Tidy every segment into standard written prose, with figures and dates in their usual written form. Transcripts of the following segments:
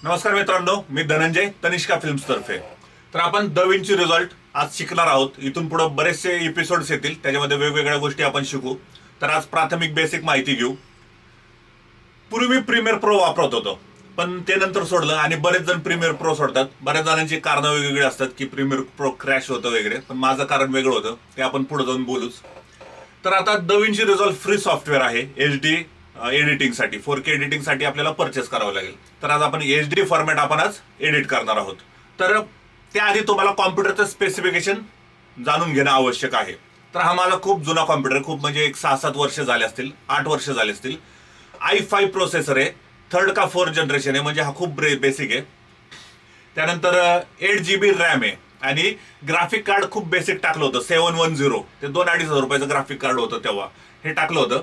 नमस्कार मित्रांनो, मी धनंजय तनिष्का फिल्म्स तर्फे. तर आपण द विंची रिझॉल्ट आज शिकणार आहोत. इथून पुढे बरेचसे एपिसोड्स येतील, त्याच्यामध्ये वेगवेगळ्या गोष्टी आपण शिकू. तर आज प्राथमिक बेसिक माहिती घेऊ. पूर्वी मी प्रीमियर प्रो वापरत होतो, पण ते नंतर सोडलं आणि बरेच जण प्रीमियर प्रो सोडतात. बऱ्याच जणांची कारणं वेगवेगळी असतात की प्रीमियर प्रो क्रॅश होतं वगैरे, पण माझं कारण वेगळं होतं, ते आपण पुढे जाऊन बोलूच. तर आता the Vinci result free software आहे HD एडिटिंगसाठी, 4K एडिटिंगसाठी आपल्याला परचेस करावं लागेल. तर आज आपण HD फॉर्मॅट आपण आज एडिट करणार आहोत. तर त्याआधी तुम्हाला कॉम्प्युटरचं स्पेसिफिकेशन जाणून घेणं आवश्यक आहे. तर हा माझा खूप जुना कॉम्प्युटर, खूप म्हणजे एक 6-7 वर्ष झाले असतील, 8 वर्ष झाले असतील. i5 प्रोसेसर आहे, 3rd का 4th जनरेशन आहे, म्हणजे हा खूप बेसिक आहे. त्यानंतर 8GB रॅम आहे आणि ग्राफिक कार्ड खूप बेसिक टाकलं होतं, 710. ते 2-2.5 रुपयाचं ग्राफिक कार्ड होतं तेव्हा, हे टाकलं होतं.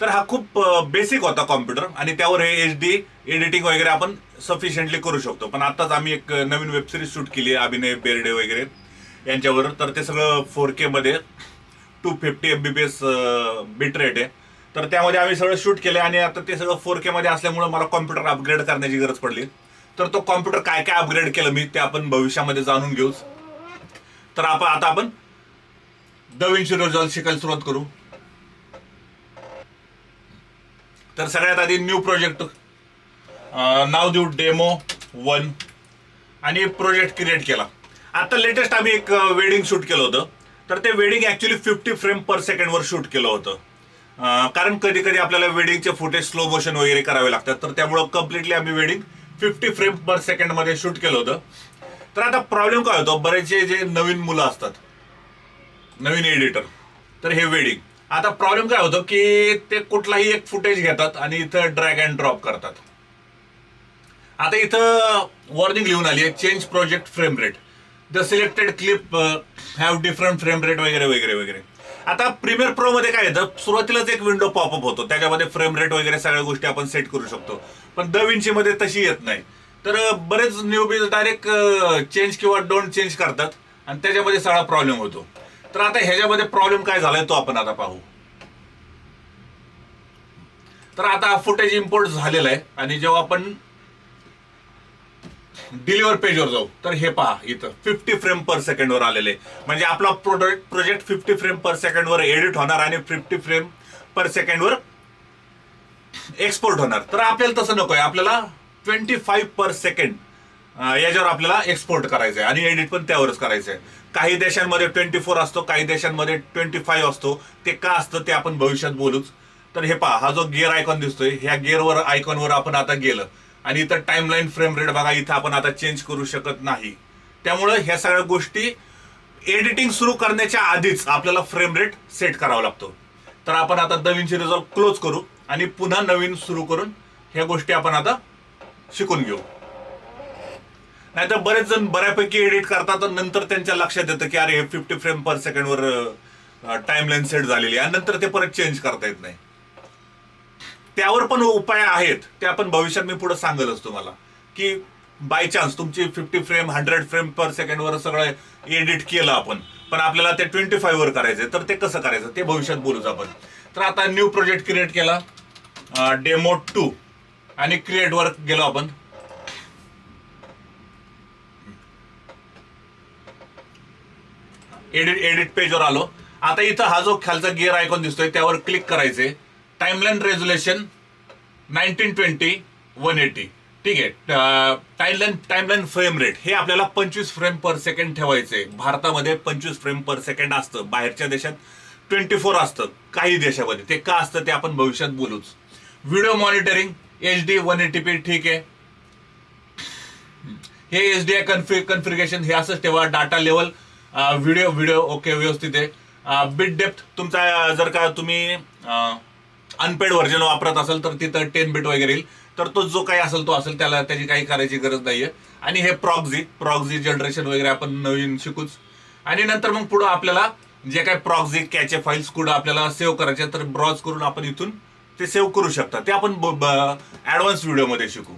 तर हा खूप बेसिक होता कॉम्प्युटर आणि त्यावर हे HD एडिटिंग वगैरे आपण सफिशियंटली करू शकतो. पण आताच आम्ही एक नवीन वेबसिरीज शूट केली आहे, अभिनय बेर्डे वगैरे यांच्यावर. तर ते सगळं 4K मध्ये 250 MBPS बिट रेट आहे. तर त्यामध्ये आम्ही सगळं शूट केलं आणि आता ते सगळं 4K मध्ये असल्यामुळे मला कॉम्प्युटर अपग्रेड करण्याची गरज पडली. तर तो कॉम्प्युटर काय काय अपग्रेड केलं मी, ते आपण भविष्यामध्ये जाणून घेऊच. तर आता आपण द विंची रिझॉल्ट शिकायला सुरुवात करू. तर सगळ्यात आधी न्यू प्रोजेक्ट नाव देऊ डेमो 1 आणि प्रोजेक्ट क्रिएट केला. आता लेटेस्ट आम्ही एक वेडिंग शूट केलं होतं. तर ते वेडिंग ऍक्च्युली 50 फ्रेम पर सेकंडवर शूट केलं होतं. कारण कधी कधी आपल्याला वेडिंगचे फुटेज स्लो मोशन वगैरे करावे लागतात. तर त्यामुळं कम्प्लिटली आम्ही वेडिंग 50 फ्रेम पर सेकंड मध्ये शूट केलं होतं. तर आता प्रॉब्लेम काय होतो, बरेचसे जे नवीन मुलं असतात, नवीन एडिटर, तर हे वेडिंग, आता प्रॉब्लेम काय होतो की ते कुठलाही एक फुटेज घेतात आणि इथं ड्रॅग अँड ड्रॉप करतात. आता इथं वॉर्निंग लिहून आली आहे, change project frame rate, the selected clip have different frame rate वगैरे वगैरे वगैरे. आता प्रीमियर प्रो मध्ये काय येतं, सुरुवातीलाच एक विंडो पॉपअप होतो, त्याच्यामध्ये फ्रेम रेट वगैरे सगळ्या गोष्टी आपण सेट करू शकतो. पण द विंची मध्ये तशी येत नाही. तर बरेच न्यूबीज डायरेक्ट चेंज किंवा डोंट चेंज करतात आणि त्याच्यामध्ये सगळा प्रॉब्लेम होतो. तर आता ह्याच्यामध्ये प्रॉब्लेम काय झालाय तो आपण आता पाहू. तर आता फुटेज इम्पोर्ट झालेला आहे आणि जेव्हा आपण डिलिव्हर पेजवर जाऊ तर हे पहा, इथं 50 फ्रेम पर सेकंड वर आलेले, म्हणजे आपला प्रोजेक्ट 50 फ्रेम पर सेकंड वर एडिट होणार आणि 50 फ्रेम पर सेकंड वर एक्सपोर्ट होणार. तर आपल्याला तसं नकोय, आपल्याला 25 पर सेकंड याच्यावर आपल्याला एक्सपोर्ट करायचं आहे आणि एडिट पण त्यावरच करायचं आहे. काही देशांमध्ये 24 असतो, काही देशांमध्ये 25 असतो. ते का असतं ते आपण भविष्यात बोलूच. तर हे पहा, हा जो गिअर आयकॉन दिसतोय, ह्या गिअरवर आयकॉनवर आपण आता गेलं आणि इथं टाइमलाईन फ्रेम रेट बघा, इथं आपण आता चेंज करू शकत नाही. त्यामुळे ह्या सगळ्या गोष्टी एडिटिंग सुरू करण्याच्या आधीच आपल्याला फ्रेम रेट सेट करावा लागतो. तर आपण आता द विंची रिझॉल्ट क्लोज करू आणि पुन्हा नवीन सुरू करून ह्या गोष्टी आपण आता शिकून घेऊ. नाहीतर बरेच जण बऱ्यापैकी एडिट करतात आणि नंतर त्यांच्या लक्षात येतं की अरे हे 50 फ्रेम पर सेकंड वर टाइमलाईन सेट झालेली आहे आणि नंतर ते परत चेंज करता येत नाही. त्यावर पण उपाय आहेत, ते आपण भविष्यात मी पुढे सांगेलच तुम्हाला, की बाय चान्स तुमची 50 फ्रेम 100 फ्रेम पर सेकंड वर सगळं एडिट केलं आपण, पण आपल्याला ते 25 वर करायचंय, तर ते कसं करायचं ते भविष्यात बोलूच आपण. तर आता न्यू प्रोजेक्ट क्रिएट केला, डेमो 2, आणि क्रिएट वर गेलो आपण. एडिट पेजवर आलो. आता इथं हा जो खालचा गिअर आयकॉन दिसतोय त्यावर क्लिक करायचे. टाइमलाईन रेझोल्युशन 1920 180, ठीक आहे. टाइमलाईन फ्रेम रेट हे आपल्याला 25 फ्रेम पर सेकंड ठेवायचे. भारतामध्ये 25 फ्रेम पर सेकंड असतं, बाहेरच्या देशात 24 असतं काही देशामध्ये. ते का असतं ते आपण भविष्यात बोलूच. व्हिडिओ मॉनिटरिंग HD 180p, ठीक आहे. हे HDI कन्फिगरेशन हे असंच ठेवा. डाटा लेवल व्हिडिओ ओके व्यवस्थित आहे. बिट डेप्थ तुमचा, जर का तुम्ही अनपेड व्हर्जन वापरत असेल तर तिथं 10 बिट वगैरे येईल. तर तो जो काही असेल तो असेल, त्याला त्याची काही करायची गरज नाहीये. आणि हे प्रॉक्झी जनरेशन वगैरे आपण नवीन शिकूच. आणि नंतर मग पुढं आपल्याला जे काही प्रॉक्झी कॅचे फाईल्स कुठं आपल्याला सेव्ह करायचे, तर ब्राउज करून आपण इथून ते सेव्ह करू शकता. ते आपण ऍडव्हान्स व्हिडिओमध्ये शिकू.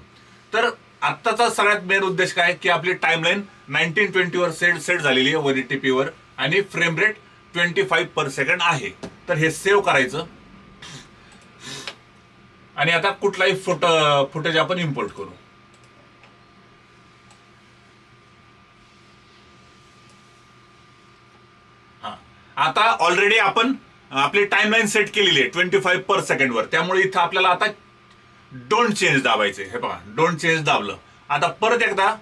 तर आत्ताचा सगळ्यात मेन उद्देश काय, की आपली टाइमलाईन 1920 वर सेट झालेली आहे 180p वर आणि फ्रेम रेट 25 पर सेकंड आहे. तर हे सेव्ह करायचं आणि आता कुठलाही फुटेज आपण इम्पोर्ट करू. आता ऑलरेडी आपण आपली टाइमलाईन सेट केलेली आहे 25 पर सेकंडवर, त्यामुळे इथं आपल्याला आता डोंट चेंज दाबायचे. हे बघा, डोंट चेंज दाबलं. आता परत एकदा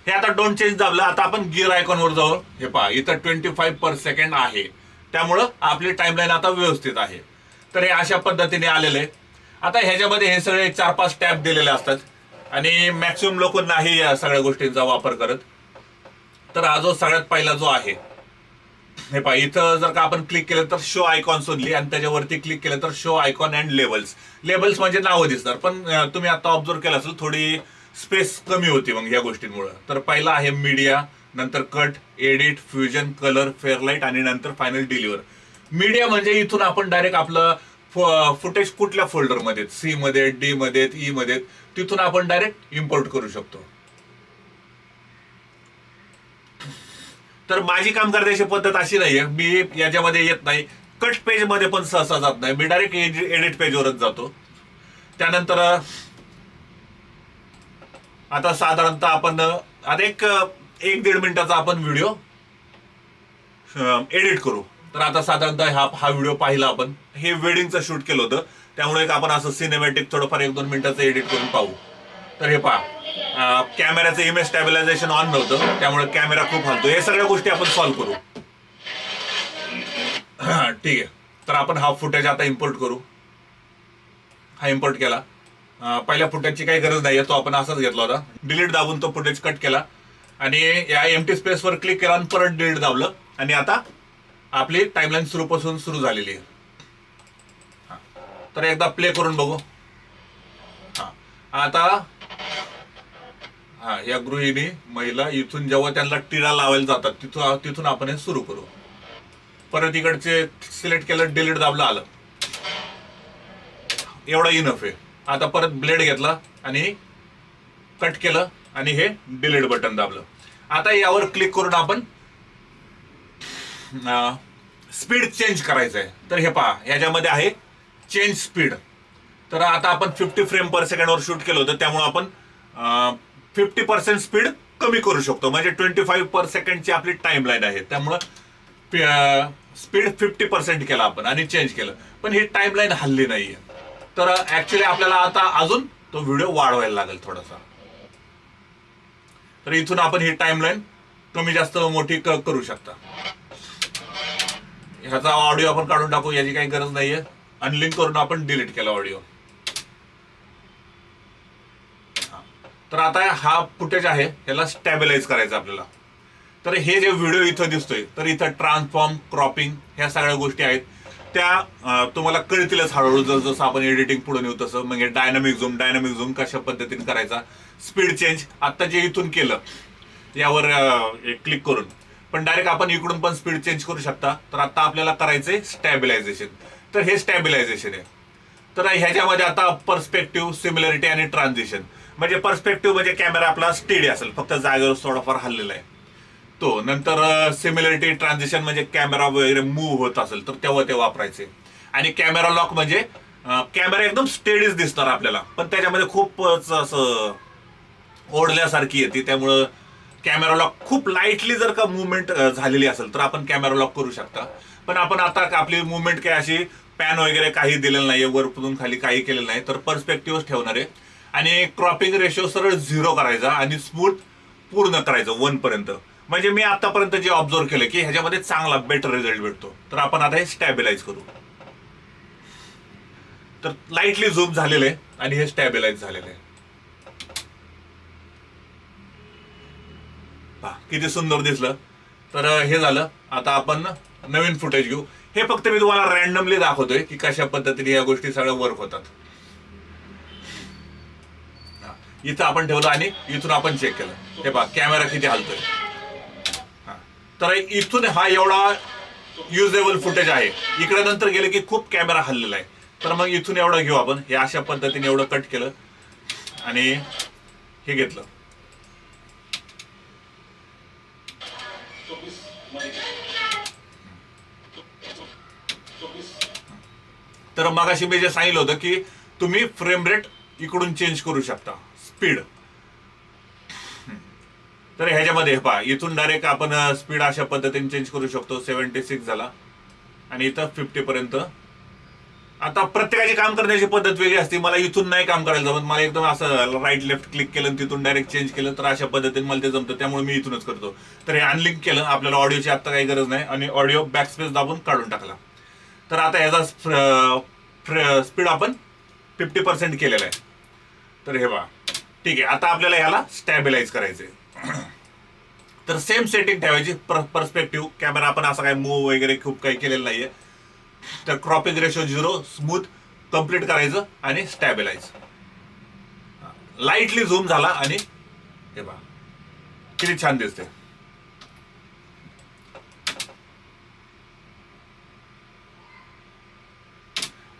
हे आता डोंट चेंज दाबलं. आता आपण गिअर आयकॉनवर जाऊ. हे पहा, इथं 25 पर सेकंड आहे, त्यामुळं आपली टाइमलाईन आता व्यवस्थित आहे. तर हे अशा पद्धतीने आलेलं आहे. आता ह्याच्यामध्ये हे सगळे 4-5 टॅब दिलेले असतात आणि मॅक्सिमम लोक नाही या सगळ्या गोष्टींचा वापर करत. तर हा जो सगळ्यात पहिला जो आहे, हे पहा, इथं जर का आपण क्लिक केलं तर शो आयकॉन्स ओनली, आणि त्याच्यावरती क्लिक केलं तर show icon and labels. Labels म्हणजे नावं दिसणार, पण तुम्ही आता ऑब्झर्व केलं असेल थोडी स्पेस कमी होती मग या गोष्टींमुळे. तर पहिला आहे मीडिया, नंतर कट, एडिट, फ्युजन, कलर, फेअरलाइट आणि नंतर फायनल डिलिव्हर. मीडिया म्हणजे इथून आपण डायरेक्ट आपलं फुटेज कुठल्या फोल्डरमध्ये, सी मध्ये, डी मध्ये, ई मध्ये, तिथून आपण डायरेक्ट इम्पोर्ट करू शकतो. तर माझी काम करण्याची पद्धत अशी नाहीये, मी याच्यामध्ये येत नाही, कट पेज मध्ये पण सहसा जात नाही, मी डायरेक्ट एडिट पेजवरच जातो. त्यानंतर आता साधारणतः आपण आता एक 1-1.5 मिनिटाचा आपण व्हिडिओ एडिट करू. तर आता साधारणतः हा व्हिडिओ पाहिला आपण, हे वेडिंगचं शूट केलं होतं, त्यामुळे आपण असं सिनेमॅटिक थोडंफार 1-2 मिनिटाचं एडिट करून पाहू. तर हे पहा, कॅमेऱ्याचं इमेज स्टॅबिलायझेशन ऑन नव्हतं, त्यामुळे कॅमेरा खूप हलतो. हे सगळ्या गोष्टी आपण सॉल्व्ह करू. ठीक आहे. तर आपण हा फुटेज आता इम्पोर्ट करू. हा इम्पोर्ट केला. पहिल्या फुटेजची काही गरज नाही, तो आपण असाच घेतला होता. डिलीट दाबून तो फुटेज कट केला आणि या एम्प्टी स्पेसवर क्लिक केला आणि परत डिलीट दाबलं, आणि आता आपली टाइमलाईन सुरूपासून सुरू झालेली आहे. तर एकदा प्ले करून बघू. आता या गृहिणी महिला इथून जेव्हा त्यांना टिळा लावायला जातात तिथून आपण हे सुरू करू. परत इकडचे सिलेक्ट केलं, डिलीट दाबलं, आलं. एवढा इनफ आहे. आता परत ब्लेड घेतला आणि कट केलं आणि हे डिलीट बटन दाबलं. आता यावर क्लिक करून आपण स्पीड चेंज करायचं आहे. तर हे पहा, याच्यामध्ये आहे चेंज स्पीड. तर आता आपण 50 फ्रेम पर सेकंडवर शूट केलं होतं, त्यामुळे आपण 50% स्पीड कमी करू शकतो. म्हणजे 25 पर सेकंडची आपली टाइमलाईन आहे, त्यामुळं स्पीड 50% केला आपण आणि चेंज केलं, पण ही टाइमलाईन हल्ली नाहीये. तर ऍक्च्युली आपल्याला आता अजून तो व्हिडिओ वाढवायला लागेल थोडासा. तर इथून आपण ही टाइमलाईन कमी जास्त मोठी करू शकता. ह्याचा ऑडिओ आपण काढून टाकू, याची काही गरज नाहीये. अनलिंक करून आपण डिलीट केला ऑडिओ. तर आता हा फुटेज आहे, ह्याला स्टॅबिलाइज करायचं आपल्याला. तर हे जे व्हिडिओ इथं दिसतोय, तर इथं ट्रान्सफॉर्म, क्रॉपिंग ह्या सगळ्या गोष्टी आहेत, त्या तुम्हाला कळतीलच हळूहळू जसं आपण एडिटिंग पुढे नेऊ तसं. म्हणजे डायनामिक झूम कशा पद्धतीने करायचा, स्पीड चेंज आता जे इथून केलं यावर क्लिक करून, पण डायरेक्ट आपण इकडून पण स्पीड चेंज करू शकता. तर आता आपल्याला करायचंय स्टॅबिलायझेशन. तर हे स्टॅबिलायझेशन आहे. तर ह्याच्यामध्ये आता पर्स्पेक्टिव्ह, सिमिलरिटी आणि ट्रान्झिशन. म्हणजे पर्स्पेक्टिव्ह म्हणजे कॅमेरा आपला स्टेडी असेल, फक्त जागेवर थोडाफार हल्लेला आहे तो. नंतर सिमिलरिटी, ट्रान्झिशन म्हणजे कॅमेरा वगैरे मूव्ह होत असेल तर तेव्हा ते वापरायचे. आणि कॅमेरा लॉक म्हणजे कॅमेरा एकदम स्टेडीच दिसणार आपल्याला, पण त्याच्यामध्ये खूपच असं ओढल्यासारखी येते, त्यामुळं कॅमेरा लॉक खूप लाईटली जर का मुवमेंट झालेली असेल तर आपण कॅमेरा लॉक करू शकता. पण आपण आता आपली मुवमेंट काय अशी पॅन वगैरे काही दिलेलं नाहीये, वरतून खाली काही केलेलं नाही, तर पर्स्पेक्टिव्ह ठेवणार आहे. आणि क्रॉपिंग रेशो सरळ 0 करायचा आणि स्मूथ पूर्ण करायचं 1 पर्यंत. म्हणजे मी आतापर्यंत जे ऑब्झर्व केलं की ह्याच्यामध्ये चांगला बेटर रिझल्ट भेटतो. तर आपण आता हे स्टॅबिलाइज करू. तर लाईटली झूम झालेलं आहे आणि हे स्टॅबिलाइज झालेलं आहे. पहा किती सुंदर दिसलं. तर हे झालं. आता आपण नवीन फुटेज घेऊ. हे फक्त मी तुम्हाला रॅन्डमली दाखवतोय की कशा पद्धतीने या गोष्टी सगळ्या वर्क होतात. इथं आपण ठेवलं आणि इथून आपण चेक केलं. हे पहा कॅमेरा किती हलतोय. तर इथून हा एवढा युजेबल फुटेज आहे. इकडे नंतर गेले की खूप कॅमेरा हललेला आहे. तर मग इथून एवढं घेऊ आपण. हे अशा पद्धतीने एवढं कट केलं आणि हे घेतलं. तर मगाशी मी जे सांगितलं होतं की तुम्ही फ्रेम रेट इकडून चेंज करू शकता, स्पीड. तर ह्याच्यामध्ये पहा, इथून डायरेक्ट आपण स्पीड अशा पद्धतीने चेंज करू शकतो. 76 झाला आणि इथं 50 पर्यंत. आता प्रत्येकाची काम करण्याची पद्धत वेगळी असते. मला इथून नाही काम करायला जमत, मला एकदम असं राईट लेफ्ट क्लिक केलं आणि तिथून डायरेक्ट चेंज केलं तर अशा पद्धतीने मला ते जमतं, त्यामुळे मी इथूनच करतो. तर हे अनलिंक केलं, आपल्याला ऑडिओची आता काही गरज नाही आणि ऑडिओ बॅकस्पेस दाबून काढून टाकला. तर आता ह्याचा स्पीड आपण 50% केलेला आहे. तर हे बघा, ठीक आहे. आता आपल्याला ह्याला स्टॅबिलाइज करायचंय. तर सेम सेटिंग ठेवायची. पर्स्पेक्टिव्ह कॅमेरा आपण असं काय मूव वगैरे खूप काही केलेलं नाहीये. तर क्रॉपिंग रेशो 0, स्मूथ कम्प्लीट करायचं आणि स्टॅबिलाइज. लाईटली झूम झाला आणि हे बघा किती छान दिसते.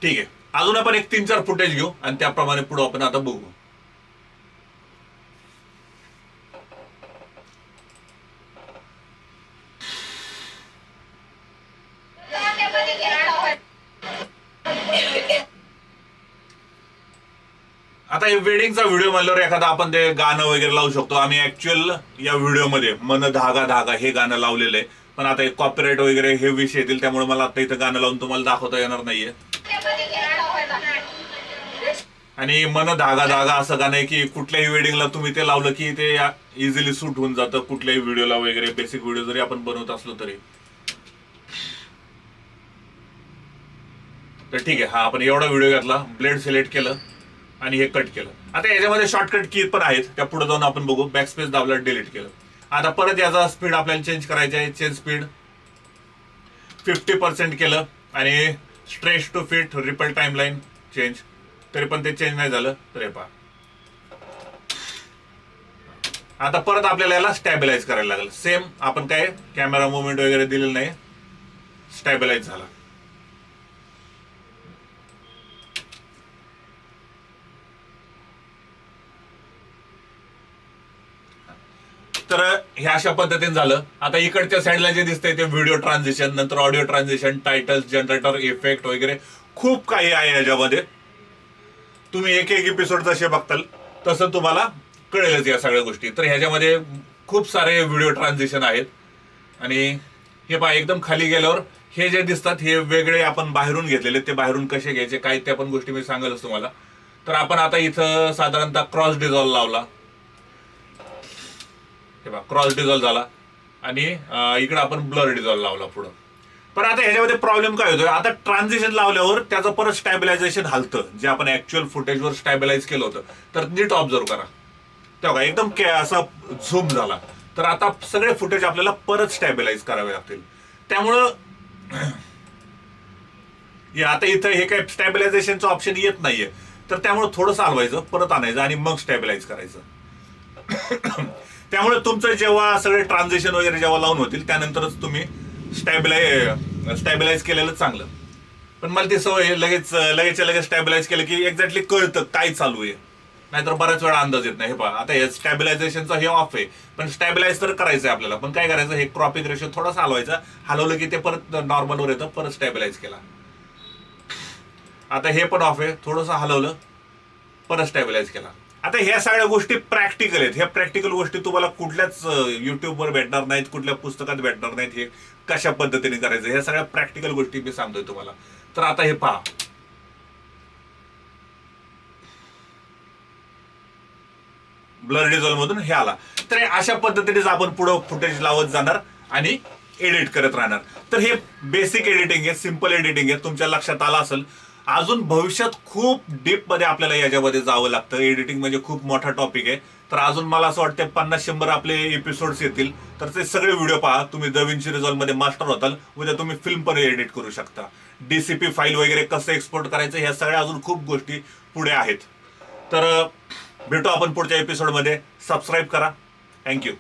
ठीक आहे, अजून आपण एक 3-4 फुटेज घेऊ आणि त्याप्रमाणे पुढे आपण आता बघू. आता हे वेडिंगचा व्हिडिओ म्हणल्यावर एखादा आपण ते गाणं वगैरे लावू शकतो. आम्ही ऍक्च्युअल या व्हिडिओमध्ये मन धागा धागा हे गाणं लावलेलं आहे, पण आता एक कॉपीराईट वगैरे हे विषय येतील, त्यामुळे मला आता इथं गाणं लावून तुम्हाला दाखवता येणार नाहीये. आणि मन धागा धागा असं गाणं आहे की कुठल्याही वेडिंगला तुम्ही ते लावलं की ते इझिली सूट होऊन जातं कुठल्याही व्हिडिओला वगैरे, बेसिक व्हिडिओ जरी आपण बनवत असलो तरी. तर ठीक आहे, हा आपण एवढा व्हिडिओ घेतला, ब्लेड सिलेक्ट केलं आणि हे कट केलं. आता याच्यामध्ये शॉर्टकट की पण आहेत, त्या पुढे जाऊन आपण बघू. बॅकस्पेस दाबला, डिलीट केलं. आता परत याचा स्पीड आपल्याला चेंज करायचा आहे. चेंज स्पीड 50% केलं आणि stretch to fit ripple timeline change, तरी पण ते चेंज नाही झालं. तर हे पहा, आता परत आपल्याला याला स्टॅबिलाइज करायला लागेल. सेम आपण काय कॅमेरा मुवमेंट वगैरे दिलेलं नाही, स्टॅबिलाइज झाला. तर हे अशा पद्धतीने झालं. आता इकडच्या साईडला जे दिसतंय ते व्हिडिओ ट्रान्झिशन, नंतर audio transition, titles, generator, effect वगैरे खूप काही आहे याच्यामध्ये. तुम्ही एक एक एपिसोड जसे बघताल तसं तुम्हाला कळेलच या सगळ्या गोष्टी. तर ह्याच्यामध्ये खूप सारे व्हिडिओ ट्रान्झिशन आहेत. आणि हे पहा, एकदम खाली गेल्यावर हे जे दिसतात हे वेगळे आपण बाहेरून घेतलेले, ते बाहेरून कसे घ्यायचे काय त्या पण गोष्टी मी सांगेलच तुम्हाला. तर आपण आता इथं साधारणतः क्रॉस डिझॉल्व लावला, हे बघा क्रॉस डिझॉल्व झाला आणि इकडे आपण ब्लर डिझॉल्व लावला पुढं. पण आता ह्याच्यामध्ये प्रॉब्लेम काय होतोय, आता ट्रान्झिशन लावल्यावर त्याचं परत स्टॅबिलायझेशन हलतं, जे आपण ऍक्च्युअल फुटेजवर स्टॅबिलाइज केलं होतं. तर नीट ऑब्झर्व करा, तेव्हा एकदम असा झूम झाला. तर आता सगळे फुटेज आपल्याला परत स्टॅबिलाइज करावे लागतील. त्यामुळं आता इथं हे काय स्टॅबिलायझेशनचं ऑप्शन येत नाहीये, तर त्यामुळे थोडंसं हलवायचं, परत आणायचं आणि मग स्टॅबिलाइज करायचं. त्यामुळे तुमचं जेव्हा सगळे ट्रान्झिशन वगैरे जेव्हा लावून होतील त्यानंतरच तुम्ही स्टॅबिलाइज केलेलं चांगलं. पण मला ती सवय लगेच स्टॅबिलाइज केलं की एक्झॅक्टली कळतं काय चालू आहे, नाहीतर बऱ्याच वेळा अंदाज येत नाही. हे पहा, आता हे स्टॅबिलायझेशनचा हे ऑफ आहे, पण स्टॅबिलाइज तर करायचं आहे आपल्याला. पण काय करायचं, हे क्रॉपिंग रेशो थोडासा हलवायचा, हलवलं की ते परत नॉर्मलवर येतं, परत स्टॅबिलाइज केला. आता हे पण ऑफ आहे, थोडंसं हलवलं, परत स्टॅबिलाइज केला. आता ह्या सगळ्या गोष्टी प्रॅक्टिकल आहेत. ह्या प्रॅक्टिकल गोष्टी तुम्हाला कुठल्याच युट्यूबवर भेटणार नाहीत, कुठल्या पुस्तकात भेटणार नाहीत. हे कशा पद्धतीने करायचं, ह्या सगळ्या प्रॅक्टिकल गोष्टी मी सांगतोय तुम्हाला. तर आता हे पहा, ब्लर डिझॉल्व मधून हे आला. तर अशा पद्धतीनेच आपण पुढं फुटेज लावत जाणार आणि एडिट करत राहणार. तर हे बेसिक एडिटिंग आहे, सिम्पल एडिटिंग आहे, तुमच्या लक्षात आलं असेल. अजून भविष्यात खूप डीप मध्ये आपल्याला याच्यामध्ये जावं लागतं. एडिटिंग म्हणजे खूप मोठा टॉपिक आहे. तर अजून मला असं वाटतं 50-100 आपले एपिसोड्स येतील. तर ते सगळे व्हिडिओ पहा, तुम्ही DaVinci Resolve मध्ये मास्टर होताल. उद्या तुम्ही फिल्म पण एडिट करू शकता. DCP फाईल वगैरे कसं एक्सपोर्ट करायचं, ह्या सगळ्या अजून खूप गोष्टी पुढे आहेत. तर भेटू आपण पुढच्या एपिसोडमध्ये. सबस्क्राईब करा. थँक्यू.